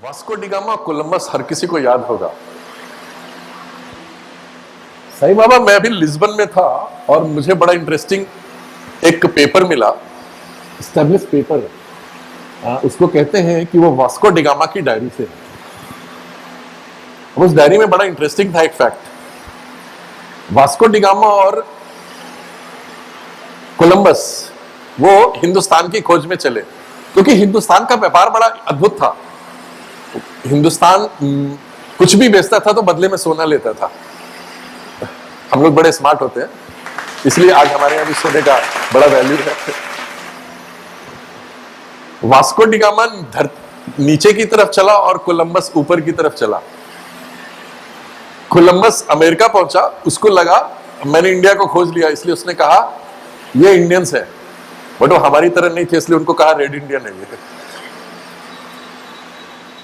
Vasco D gamma, Columbus हर किसी को याद होगा। सही बाबा, मैं अभी लिस्बन में था और मुझे बड़ा इंटरेस्टिंग एक पेपर मिला, एस्टेब्लिश पेपर। उसको कहते हैं कि वो वास्को डी गामा की डायरी से। उस डायरी में बड़ा इंटरेस्टिंग था एक फैक्ट। वास्को डी गामा और कोलंबस वो हिंदुस्तान की खोज में चले, क्योंकि हिंदुस्तान का व्यापार बड़ा अद्भुत था। हिंदुस्तान कुछ भी बेचता था तो बदले में सोना लेता था। हम लोग बड़े स्मार्ट होते हैं, इसलिए आज हमारे यहाँ भी सोने का बड़ा वैल्यू है। वास्को डी गामा नीचे की तरफ चला और कोलंबस ऊपर की तरफ चला। कोलंबस अमेरिका पहुंचा, उसको लगा मैंने इंडिया को खोज लिया, इसलिए उसने कहा ये इंडियंस है, बट वो हमारी तरह नहीं थे, इसलिए उनको कहा रेड इंडियन है ये।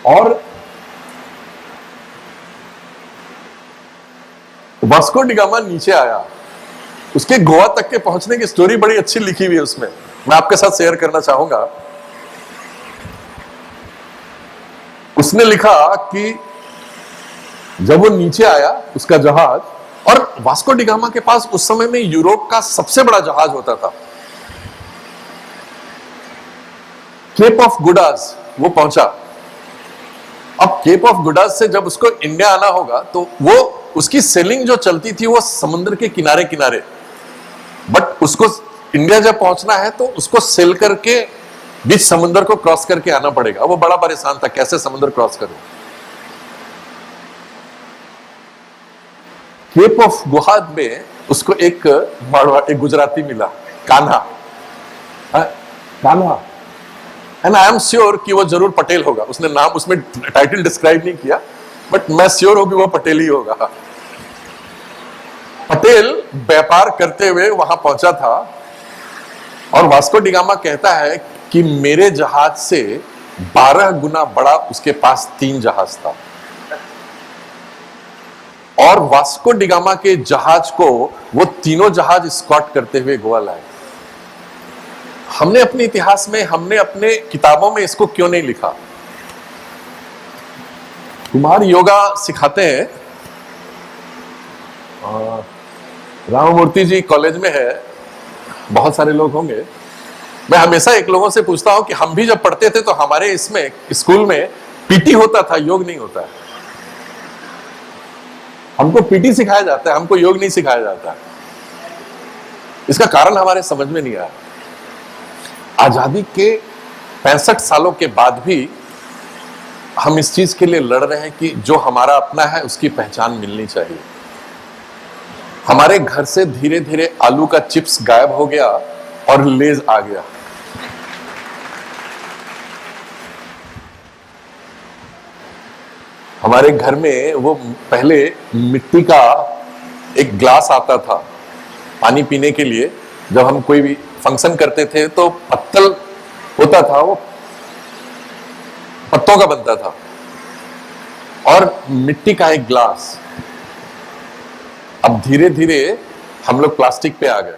और वास्को डी गामा नीचे आया, उसके गोवा तक के पहुंचने की स्टोरी बड़ी अच्छी लिखी हुई है उसमें, मैं आपके साथ शेयर करना चाहूंगा। उसने लिखा कि जब वो नीचे आया उसका जहाज, और वास्को डी गामा के पास उस समय में यूरोप का सबसे बड़ा जहाज होता था, केप ऑफ गुड आज वो पहुंचा। अब केप ऑफ गुड आज से जब उसको इंडिया आना होगा तो वो उसकी सेलिंग जो चलती थी वो समुद्र के किनारे किनारे, बट उसको इंडिया जब पहुंचना है तो उसको सेल करके बीच समुद्र को क्रॉस करके आना पड़ेगा। वो बड़ा परेशान था, कैसे समुद्र क्रॉस करूं। केप ऑफ गुहाद में उसको एक गुजराती मिला, Kanha. Kanha, and I am sure कि वो जरूर पटेल होगा। उसने नाम उसमें टाइटल डिस्क्राइब नहीं किया, बट मैं श्योर हूं कि वो पटेल ही होगा। पटेल व्यापार करते हुए वहां पहुंचा था, और वास्को डी गामा कहता है कि मेरे जहाज से 12 गुना बड़ा उसके पास 3 जहाज था, और वास्को डी गामा के जहाज को वो तीनों जहाज स्कॉट करते हुए गोवा लाए। हमने अपने इतिहास में, हमने अपने किताबों में इसको क्यों नहीं लिखा? कुमार योगा सिखाते हैं, राममूर्ति जी कॉलेज में है, बहुत सारे लोग होंगे। मैं हमेशा एक लोगों से पूछता हूं कि हम भी जब पढ़ते थे तो हमारे इसमें स्कूल में पीटी होता था, योग नहीं होता है। हमको पीटी सिखाया जाता है, हमको योग नहीं सिखाया जाता है। इसका कारण हमारे समझ में नहीं आया। आजादी के 65 सालों के बाद भी हम इस चीज के लिए लड़ रहे हैं कि जो हमारा अपना है उसकी पहचान मिलनी चाहिए। हमारे घर से धीरे धीरे आलू का चिप्स गायब हो गया और लेज आ गया। हमारे घर में वो पहले मिट्टी का एक ग्लास आता था पानी पीने के लिए, जब हम कोई भी फंक्शन करते थे तो पत्तल होता था, वो पत्तों का बनता था, और मिट्टी का एक ग्लास। अब धीरे धीरे हम लोग प्लास्टिक पे आ गए।